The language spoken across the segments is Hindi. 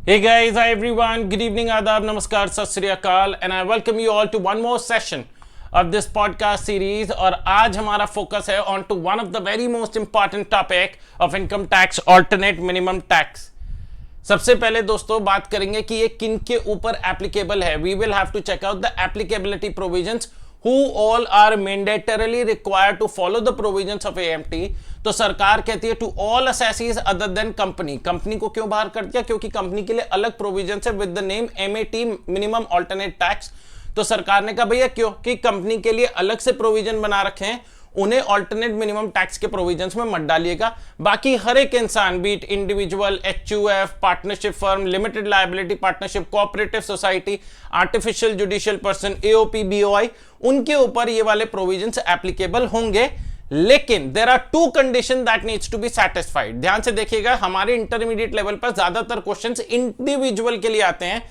Hey guys, hi everyone, good evening, adab, namaskar, sat shri akal, and I welcome you all to one more session of this podcast series. और आज हमारा फोकस है on to one of the very most important topic of income tax, alternate minimum tax. सबसे पहले दोस्तों बात करेंगे कि ये किन के ऊपर एप्लीकेबल है. We will have to check out the applicability provisions who all are mandatorily required to follow the provisions of AMT. तो सरकार कहती है to all assessees other than company. Company को क्यों बाहर कर दिया? क्योंकि कंपनी के लिए अलग प्रोविजन है with the name MAT minimum alternate tax. तो सरकार ने कहा भैया क्यों कि कंपनी के लिए अलग से प्रोविजन बना रखे हैं, उन्हें ऑल्टरनेट मिनिमम टैक्स के प्रोविजंस में मत डालिएगा. बाकी हर एक इंसान be it individual, HUF, partnership firm, limited liability partnership, cooperative society, artificial judicial person, AOP, BOI, उनके ऊपर ये वाले प्रोविजंस एप्लीकेबल होंगे. लेकिन there are two condition that needs to be satisfied. ध्यान से देखिएगा, हमारे इंटरमीडिएट लेवल पर ज्यादातर क्वेश्चंस इंडिविजुअल के लिए आते हैं,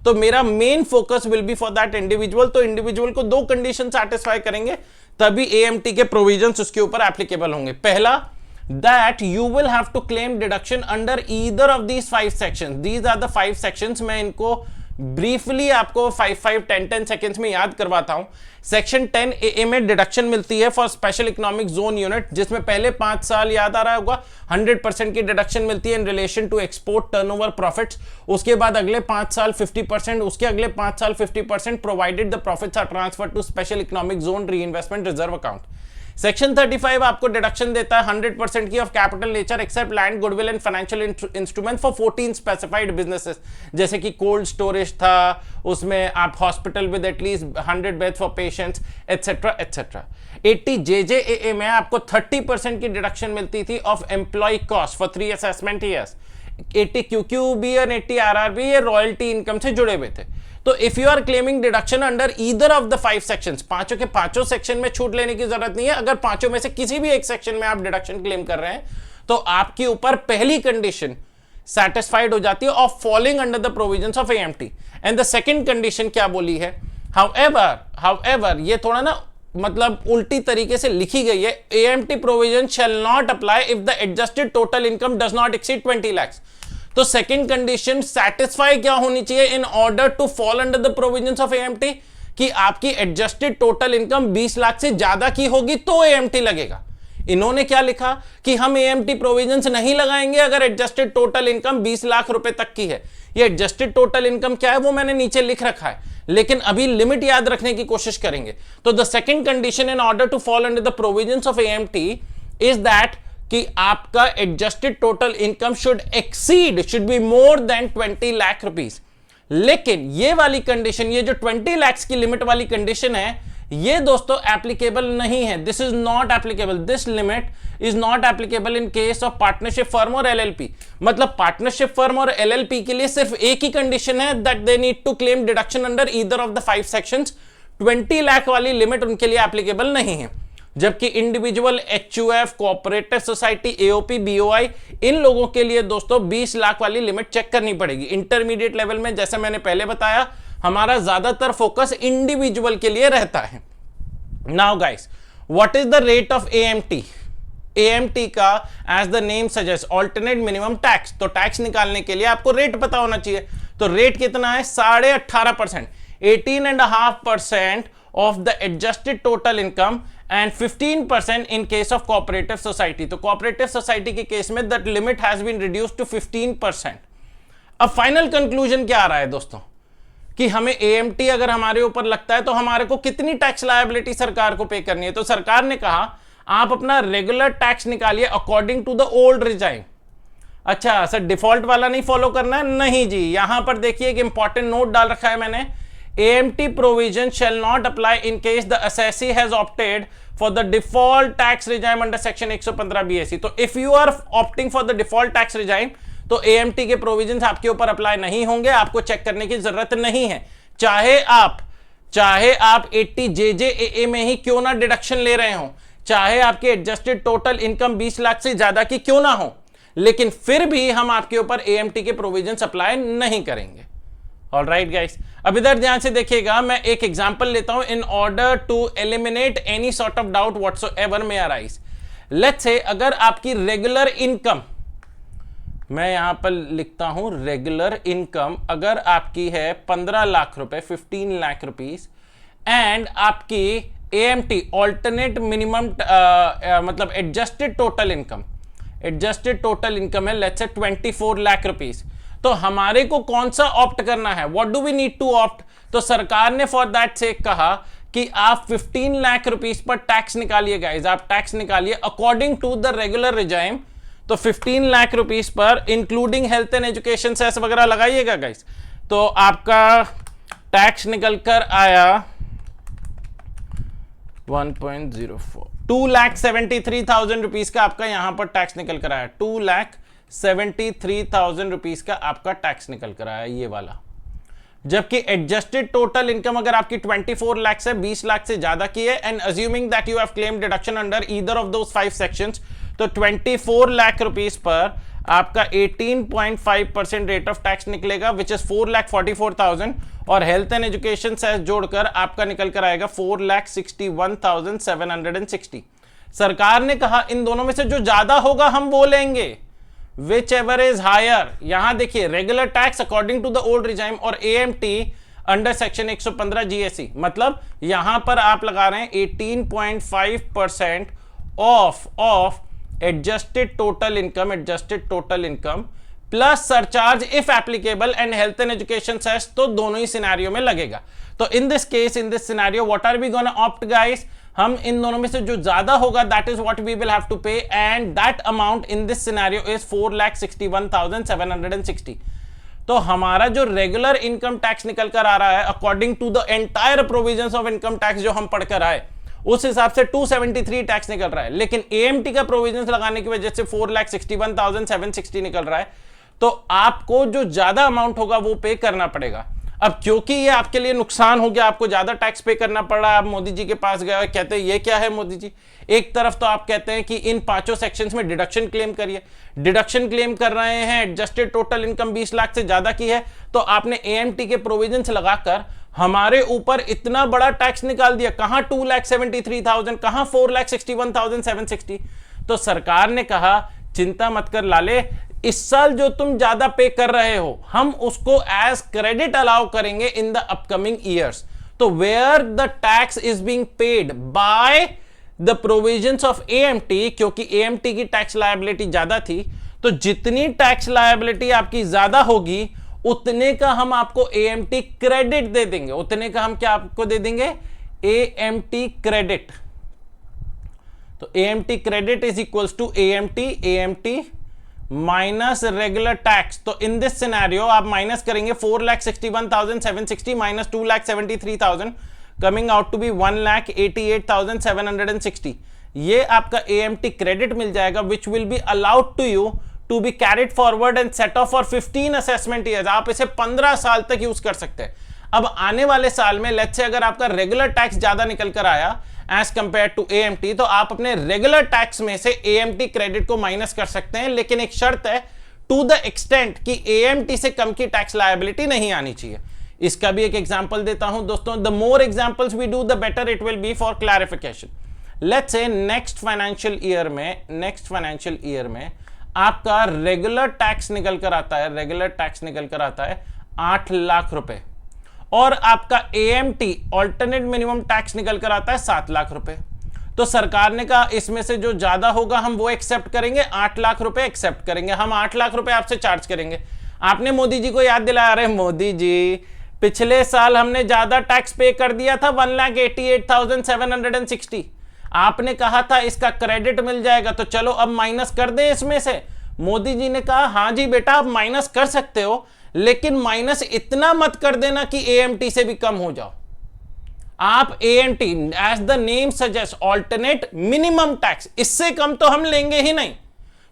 तो मेरा main focus will be for that individual. तो इंडिविजुअल को दो कंडीशन सैटिस्फाई करेंगे तभी AMT के प्रोविजंस उसके ऊपर एप्लीकेबल होंगे. पहला, that you will have to claim deduction under either of these 5 sections. These are the 5 sections. मैं इनको ब्रीफली आपको 5-10 सेकेंड्स में याद करवाता हूं. सेक्शन 10 AA में डिडक्शन मिलती है for special economic zone unit, जिसमें पहले 5 साल याद आ रहा होगा 100% की डिडक्शन मिलती है in relation to export turnover profits. उसके बाद अगले 5 साल 50%, उसके अगले 5 साल 50% provided the profits are transfer to special economic zone reinvestment reserve account. Section 35 आपको डिडक्शन देता है 100% की of capital nature except land, goodwill and financial instrument for 14 specified businesses, जैसे कि कोल्ड स्टोरेज था, उसमें आप hospital with at least 100 bed for patients etcetera etcetera. 80 JJAA में आपको 30% की डिडक्शन मिलती थी of employ cost for 3 assessment years. 80 QQB और 80 RRB ये रॉयल्टी इनकम से जुड़े हुए थे. तो if you are claiming deduction under either of the 5 sections, पांचों के पांचों सेक्शन में छूट लेने की जरूरत नहीं है. अगर पांचों में से किसी भी एक सेक्शन में आप डिडक्शन क्लेम कर रहे हैं तो आपके ऊपर पहली कंडीशन सैटिस्फाइड हो जाती है of falling under the provisions of AMT. And the second condition क्या बोली है? हाउएवर ये थोड़ा ना मतलब उल्टी तरीके से लिखी गई है. AMT provision shall not apply if the adjusted total income does not exceed 20 lakhs. तो सेकंड कंडीशन सेटिस्फाई क्या होनी चाहिए in order to fall under the provisions of AMT? कि आपकी एडजस्टेड टोटल इनकम 20 लाख से ज्यादा की होगी तो AMT लगेगा. इन्होंने क्या लिखा कि हम AMT प्रोविजंस नहीं लगाएंगे अगर एडजस्टेड टोटल इनकम 20 लाख रुपए तक की है. ये एडजस्टेड टोटल इनकम क्या है वो मैंने नीचे लिख रखा है, लेकिन अभी लिमिट याद रखने की कोशिश करेंगे. तो the second condition in order to fall under the provisions of AMT is that कि आपका adjusted total income should be more than 20 lakh rupees. लेकिन ये वाली कंडीशन, ये जो 20 लाख की लिमिट वाली कंडीशन है, ये दोस्तों एप्लीकेबल नहीं है. This is not applicable. This limit is not applicable in case of partnership firm और LLP. मतलब पार्टनरशिप फर्म और LLP के लिए सिर्फ एक ही कंडीशन है that they need to claim deduction under either of the 5 sections. 20 lakh वाली लिमिट उनके लिए एप्लीकेबल नहीं है. जबकि individual, HUF, cooperative society, AOP, BOI, इन लोगों के लिए दोस्तों 20 लाख वाली लिमिट चेक करनी पड़ेगी. इंटरमीडिएट लेवल में जैसे मैंने पहले बताया हमारा ज्यादातर फोकस इंडिविजुअल के लिए रहता है. Now guys, what is the rate of AMT? AMT का as the name suggest alternate minimum tax. तो टैक्स निकालने के लिए आपको रेट पता होना चाहिए. तो रेट कितना है? 18.5%, 18.5% of the adjusted total income and 15% in case of cooperative society. तो cooperative society के केस में that limit has been reduced to 15%. अब फाइनल कंक्लूजन क्या आ रहा है दोस्तों कि हमें AMT अगर हमारे ऊपर लगता है तो हमारे को कितनी टैक्स लायबिलिटी सरकार को पे करनी है? तो सरकार ने कहा आप अपना रेगुलर टैक्स निकालिए according to the old regime. अच्छा सर, डिफॉल्ट वाला नहीं फॉलो करना है? नहीं जी. यहां पर देखिए एक इंपॉर्टेंट नोट डाल रखा है मैंने. AMT provision shall not apply in case the assessee has opted for the default tax regime under section 115 BAC. तो if you are opting for the default tax regime तो AMT के प्रोविजंस आपके ऊपर अप्लाई नहीं होंगे, आपको चेक करने की जरूरत नहीं है. चाहे आप 80 JJAA में ही क्यों ना डिडक्शन ले रहे हो, चाहे आपकी एडजस्टेड टोटल इनकम 20 लाख से ज्यादा की क्यों ना हो, लेकिन फिर भी हम आपके ऊपर AMT के प्रोविजंस अप्लाई नहीं करेंगे. ऑलराइट गाइस, अब इधर ध्यान से देखिएगा, मैं एक एग्जांपल लेता हूं in order to eliminate any sort of doubt whatsoever may arise. Let's say अगर आपकी रेगुलर इनकम मैं यहां पर लिखता हूं रेगुलर इनकम अगर आपकी है 15 लाख रुपए, 15 लाख रुपीस, एंड आपकी एएमटी ऑल्टरनेट मिनिमम मतलब adjusted total income, adjusted total income है लेट्स से 24 लाख रुपीस, तो हमारे को कौन सा ऑप्ट करना है, what do we need to opt? तो सरकार ने फॉर दैट सेक कहा कि आप 15 लाख रुपीस पर टैक्स निकालिए गाइस, आप टैक्स निकालिए according to the regular regime. तो 15 लाख रुपीस पर including health and education cess वगैरह लगाइएगा गाइस, तो आपका टैक्स निकल कर आया 1.04, 2,73,000 रुपीस का आपका यहां पर टैक्स निकल कर आया, 2,73,000 रुपीस का आपका टैक्स निकल कर आया ये वाला। जबकि एडजस्टेड टोटल इनकम अगर आपकी 24 लाख से 20 लाख से ज्यादा की है, and assuming that you have claim deduction under either of those 5 sections, तो 24 लाख रुपीस पर आपका 18.5% रेट ऑफ टैक्स निकलेगा, विच इज 4,44,000, और हेल्थ एंड एजुकेशन सेस जोड़कर आपका निकल कर आएगा 4,61,760। सरकार ने कहा इन दोनों में से जो ज्यादा होगा हम वो लेंगे, विच एवर इज हायर। यहां देखिए regular tax according to the old regime और एएमटी अंडर सेक्शन 115 जीएससी, मतलब यहां पर आप लगा रहे हैं 18.5% of adjusted total income, adjusted total income plus surcharge if applicable and health and education cess, तो दोनों ही सिनेरियो में लगेगा। तो in this case, in this scenario, what are we gonna opt guys? हम इन दोनों में से जो ज्यादा होगा that is what we will have to pay, and that amount in this scenario is 4,61,760। तो हमारा जो रेगुलर इनकम टैक्स निकल कर आ रहा है according to the entire provisions of income tax जो हम पढ़कर आए, उस हिसाब से 273 टैक्स निकल रहा है, लेकिन एएमटी का प्रोविजंस लगाने की वजह से 4,61,760 निकल रहा है। तो आपको जो ज्यादा अमाउंट होगा वो पे करना पड़ेगा। अब क्योंकि ये आपके लिए नुकसान हो गया, आपको ज्यादा टैक्स पे करना पड़ रहा है, आप मोदी जी के पास गए और कहते हैं ये क्या है मोदी जी? एक तरफ तो आप कहते हैं कि इन 5 सेक्शंस में डिडक्शन क्लेम करिए, डिडक्शन क्लेम कर रहे हैं, एडजस्टेड टोटल इनकम 20 लाख से ज्यादा की है, तो आपने एएमटी के प्रोविजंस लगाकर हमारे ऊपर इतना बड़ा टैक्स निकाल दिया। कहां 2,73,000, कहां 4,61,760? तो सरकार ने कहा चिंता मत कर लाले, इस साल जो तुम ज्यादा पे कर रहे हो हम उसको एज क्रेडिट अलाउ करेंगे इन द अपकमिंग ईयर्स। तो where the tax is being paid by the provisions of AMT, क्योंकि एएमटी की टैक्स लायबिलिटी ज्यादा थी, तो जितनी टैक्स लायबिलिटी आपकी ज्यादा होगी उतने का हम आपको एएमटी क्रेडिट दे देंगे, उतने का हम क्या आपको दे देंगे? AMT credit. तो AMT credit is equals to AMT minus regular tax. तो इन दिस सिनेरियो आप माइनस करेंगे 4,61,760 minus 2,73,000, coming out to be 1,88,760। ये आपका एएमटी क्रेडिट मिल जाएगा, which will be allowed to you to be carried forward and set off for 15 assessment years. आप इसे 15 साल तक यूज कर सकते हैं। अब आने वाले साल में लेट्स से अगर आपका रेगुलर टैक्स ज्यादा निकल कर आया एज कंपेयर टू एएमटी, तो आप अपने रेगुलर टैक्स में से एएमटी क्रेडिट को माइनस कर सकते हैं, लेकिन एक शर्त है, टू द एक्सटेंट कि एएमटी से कम की टैक्स लायबिलिटी नहीं आनी चाहिए। इसका भी एक एग्जांपल देता हूं दोस्तों, the more examples we do the better it will be for clarification. Let's say next financial year में आपका रेगुलर टैक्स निकल कर आता है, रेगुलर टैक्स निकल कर आता है 8 लाख रुपए, और आपका एएमटी ऑल्टरनेट मिनिमम टैक्स निकल कर आता है 7 लाख रुपए। तो सरकार ने कहा इसमें से जो ज्यादा होगा हम वो एक्सेप्ट करेंगे, 8 लाख रुपए एक्सेप्ट करेंगे, हम 8 लाख रुपए आपसे चार्ज करेंगे। आपने मोदी जी को याद दिलाया, अरे मोदी जी पिछले साल हमने ज्यादा टैक्स पे कर दिया था 1,88,760, आपने कहा था इसका क्रेडिट मिल जाएगा, तो चलो अब माइनस कर दें इसमें से। मोदी जी ने कहा हाँ जी बेटा आप माइनस कर सकते हो, लेकिन माइनस इतना मत कर देना कि एएमटी से भी कम हो जाओ। आप AMT as the name suggest alternate minimum tax, इससे कम तो हम लेंगे ही नहीं।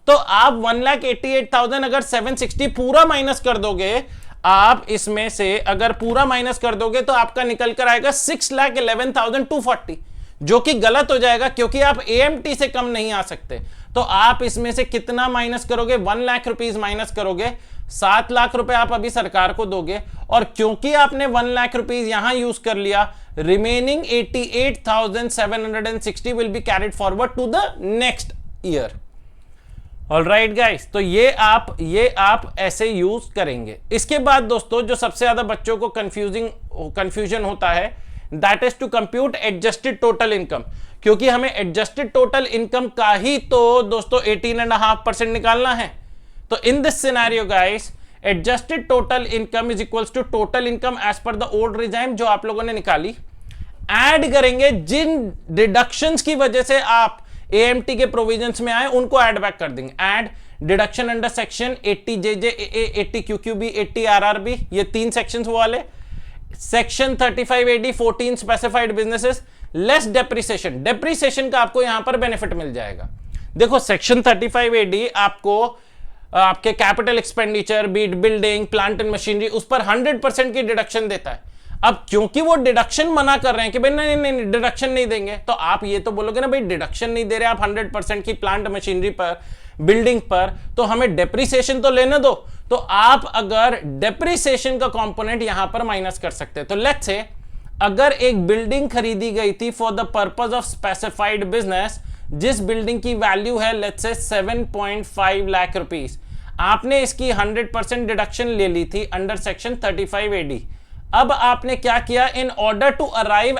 तो आप 1,88,000 अगर 760 पूरा माइनस कर दोगे, आप इसमें से अगर पूरा माइनस कर दोगे तो आपका निकल कर आएगा 6,11,240, जो कि गलत हो जाएगा क्योंकि आप एएमटी से कम नहीं आ सकते। तो आप इसमें से कितना माइनस करोगे? 1 लाख रुपीस माइनस करोगे, 7 लाख रुपए आप अभी सरकार को दोगे, और क्योंकि आपने 1 लाख रुपीस यहां यूज कर लिया, remaining 88,760 will be carried forward to the next year. Alright guys, तो ये आप ऐसे यूज करेंगे। इसके बाद दोस्तों जो सबसे ज्यादा बच्चों को कंफ्यूजन होता है, that is to compute adjusted total income, क्योंकि हमें एडजस्टेड टोटल इनकम का ही तो दोस्तों 18.5% निकालना है। तो in this scenario guys, adjusted total income is equals to total income as per the old regime जो आप लोगों ने निकाली, ऐड करेंगे जिन डिडक्शंस की वजह से आप एएमटी के प्रोविजंस में आए उनको ऐड बैक कर देंगे। Add deduction under section 80 JJA, 80 QQB, 80 RRB, ये 3 सेक्शंस वो वाले। Section 35 AD 14 specified businesses less depreciation, depreciation का आपको यहां पर बेनिफिट मिल जाएगा। देखो सेक्शन 35 एडी आपको आपके capital expenditure, be it building, plant and machinery, उस पर 100% की डिडक्शन देता है। अब क्योंकि वो डिडक्शन मना कर रहे हैं कि भाई नहीं नहीं डिडक्शन नहीं देंगे, तो आप ये तो बोलोगे ना भाई डिडक्शन नहीं दे रहे आप 100% की प्लांट मशीनरी पर, बिल्डिंग पर, तो हमें डेप्रिसिएशन तो लेने दो। तो आप अगर डेप्रिसिएशन का कंपोनेंट यहां पर माइनस कर सकते हैं। तो लेट्स से अगर एक बिल्डिंग खरीदी गई थी for the purpose of specified business, जिस बिल्डिंग की वैल्यू है लेट्स से 7.5 लाख रुपीस, आपने इसकी 100% डिडक्शन ले ली थी अंडर सेक्शन 35 एडी। अब आपने क्या किया, in order to arrive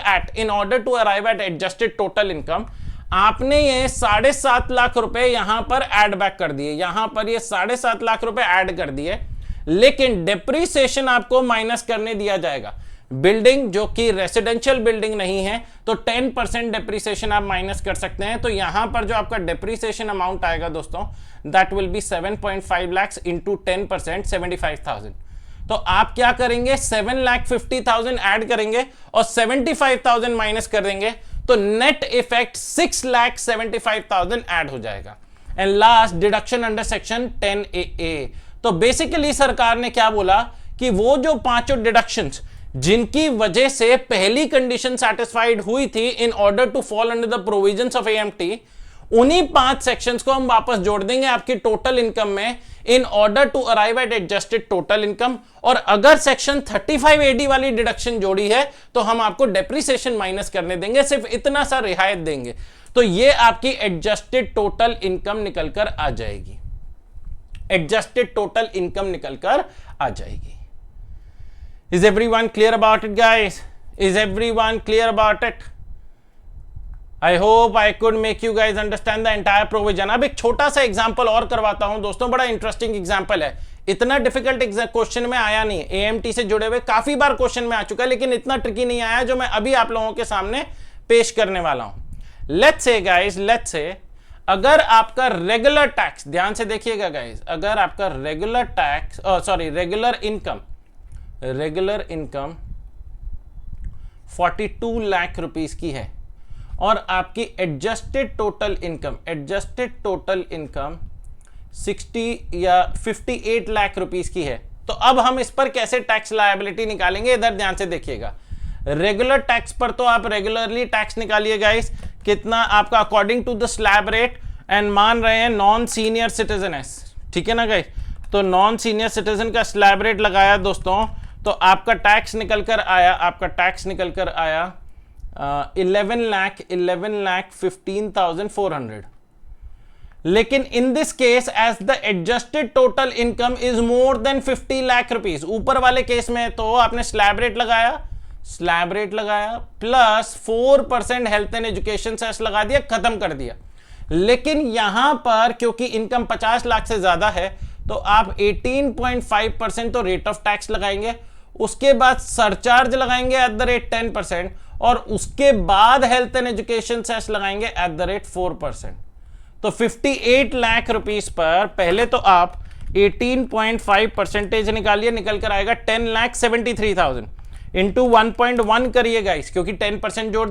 at adjusted total income, आपने ये 7.5 लाख रुपए यहां पर ऐड बैक कर दिए, यहां पर ये 7.5 लाख रुपए ऐड कर दिए, लेकिन डेप्रिसिएशन आपको माइनस करने दिया जाएगा। बिल्डिंग जो कि रेसिडेंशियल बिल्डिंग नहीं है तो 10% डेप्रिसिएशन आप माइनस कर सकते हैं। तो यहां पर जो आपका डेप्रिसिएशन अमाउंट आएगा दोस्तों, that will be 7.5 lakh into 10%, 75,000। तो आप क्या करेंगे, 7,50,000 ऐड करेंगे और 75,000 माइनस कर देंगे, तो नेट इफेक्ट 6,75,000 ऐड हो जाएगा। And last deduction under section 10AA। तो बेसिकली सरकार ने क्या बोला कि वो जो पांचों डिडक्शंस जिनकी वजह से पहली कंडीशन सेटिस्फाइड हुई थी in order to fall under the provisions of AMT, उन्हीं 5 सेक्शंस को हम वापस जोड़ देंगे आपकी टोटल इनकम में in order to arrive at adjusted total income. और अगर सेक्शन 35 एडी वाली डिडक्शन जोड़ी है तो हम आपको डेप्रिसिएशन माइनस करने देंगे, सिर्फ इतना सा रियायत देंगे। तो ये आपकी एडजस्टेड टोटल इनकम निकलकर आ जाएगी, एडजस्टेड टोटल इनकम निकलकर आ जाएगी। Is everyone clear about it, guys? Is everyone clear about it? I hope I could make you guys understand the entire provision. अब एक छोटा सा एग्जांपल और करवाता हूं दोस्तों, बड़ा इंटरेस्टिंग एग्जांपल है, इतना डिफिकल्ट क्वेश्चन में आया नहीं है। एएमटी से जुड़े हुए काफी बार क्वेश्चन में आ चुका है, लेकिन इतना ट्रिकी नहीं आया जो मैं अभी आप लोगों के सामने पेश करने वाला हूं। Let's say guys, let's say अगर आपका रेगुलर टैक्स, ध्यान से देखिएगा गाइस, अगर आपका regular tax regular income 42 lakh rupees की है और आपकी एडजस्टेड टोटल इनकम 60 या 58 लाख रुपीस की है, तो अब हम इस पर कैसे टैक्स लायबिलिटी निकालेंगे, इधर ध्यान से देखिएगा। रेगुलर टैक्स पर तो आप रेगुलरली टैक्स निकालिए गाइस, कितना आपका according to the slab rate, and मान रहे हैं नॉन सीनियर सिटीजन है, ठीक है ना गाइस। तो नॉन सीनियर सिटीजन का स्लैब रेट लगाया दोस्तों, तो आपका टैक्स निकल कर आया 11,15,400। लेकिन in this case as the adjusted total income is more than 50 lakh rupees, ऊपर वाले केस में तो आपने स्लैब रेट लगाया plus 4% health and education cess लगा दिया, खत्म कर दिया। लेकिन यहां पर क्योंकि इनकम 50 लाख से ज्यादा है तो आप 18.5% तो रेट ऑफ टैक्स लगाएंगे, उसके बाद सरचार्ज लगाएंगे एट द रेट 10%, और उसके बाद हेल्थ एंड एजुकेशन सेस लगाएंगे एट द रेट 4%। तो 58 लाख रुपीस पर पहले तो आप 18.5% निकालिए, निकल कर आएगा 10,73,000 इंटू 1.1 करिए गाइस, क्योंकि 10% जोड़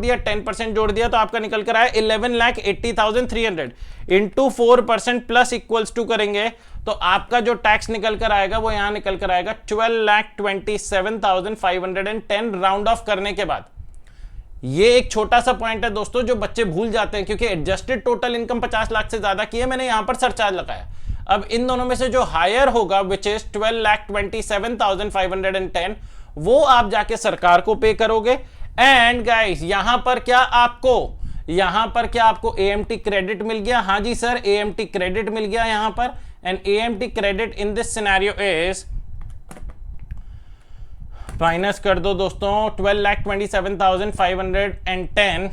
दिया तो आपका निकल कर आया 11,80,300 इंटू 4% प्लस इक्वल्स टू करेंगे तो आपका जो टैक्स निकल कर आएगा वो यहां निकल कर आएगा 12,27,510 राउंड ऑफ करने के बाद। ये एक छोटा सा पॉइंट है दोस्तों जो बच्चे भूल जाते हैं, क्योंकि एडजस्टेड टोटल इनकम 50 लाख से ज्यादा की है, मैंने यहां पर सरचार्ज लगाया। अब इन दोनों में से जो हायर होगा विच इज 12,27,510 वो आप जाके सरकार को पे करोगे। एंड गाइस यहां पर क्या आपको यहां पर क्या आपको AMT क्रेडिट मिल गया? हाँ जी सर, AMT क्रेडिट मिल गया यहां पर। And AMT credit in this scenario is, minus कर दो दोस्तों, 12,27,510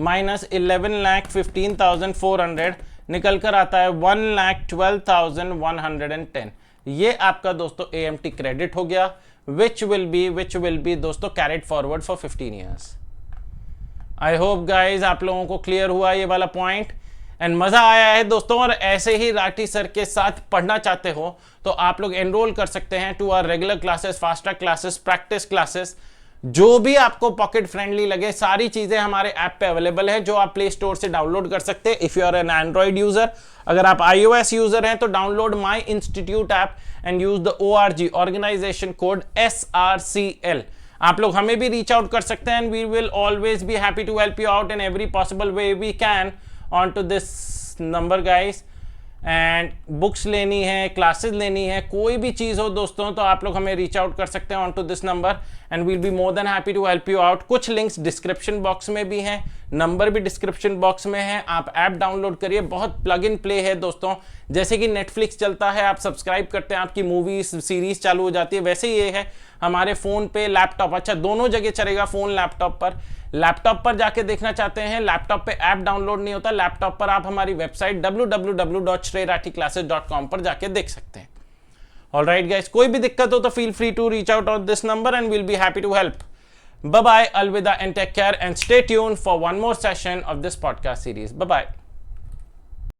माइनस 11,15,400 निकल कर आता है 1,12,110। ये आपका दोस्तों AMT क्रेडिट हो गया, which will be दोस्तों carried forward for 15 years. I hope guys आप लोगों को क्लियर हुआ ये वाला पॉइंट एंड मजा आया है दोस्तों। और ऐसे ही राठी सर के साथ पढ़ना चाहते हो तो आप लोग एनरोल कर सकते हैं to our regular classes, fast track classes, practice classes, जो भी आपको पॉकेट फ्रेंडली लगे। सारी चीजें हमारे ऐप पे अवेलेबल है जो आप प्ले स्टोर से डाउनलोड कर सकते हैं। If you are an Android user, अगर आप iOS यूजर हैं तो download my institute app and use the ORG organisation code SRCL। आप लोग हमें भी रीच आउट कर सकते हैं and we will always be happy to help you out in every possible way we can on to this number guys. And books लेनी है, क्लासेस लेनी है, कोई भी चीज हो दोस्तों तो आप लोग हमें रीच आउट कर सकते हैं on to this number and will be more than happy to help you out. कुछ लिंक्स डिस्क्रिप्शन बॉक्स में भी हैं, नंबर भी डिस्क्रिप्शन बॉक्स में है। आप ऐप डाउनलोड करिए, बहुत प्लग इन प्ले है दोस्तों। जैसे कि नेटफ्लिक्स चलता है, आप सब्सक्राइब करते हैं, आपकी मूवीज सीरीज चालू हो जाती है, वैसे ही ये है हमारे फोन पे, लैपटॉप, अच्छा दोनों जगह चलेगा, फोन लैपटॉप पर। लैपटॉप पर जाके देखना चाहते हैं, लैपटॉप पे ऐप डाउनलोड नहीं होता, लैपटॉप पर आप हमारी वेबसाइट www.shreyrathiclasses.com पर जाके देख सकते हैं। ऑलराइट गाइस, कोई भी दिक्कत हो तो feel free to reach out on this number and will be happy to help. Bye bye, alvida and take care and stay tuned for one more session of this podcast series. Bye bye.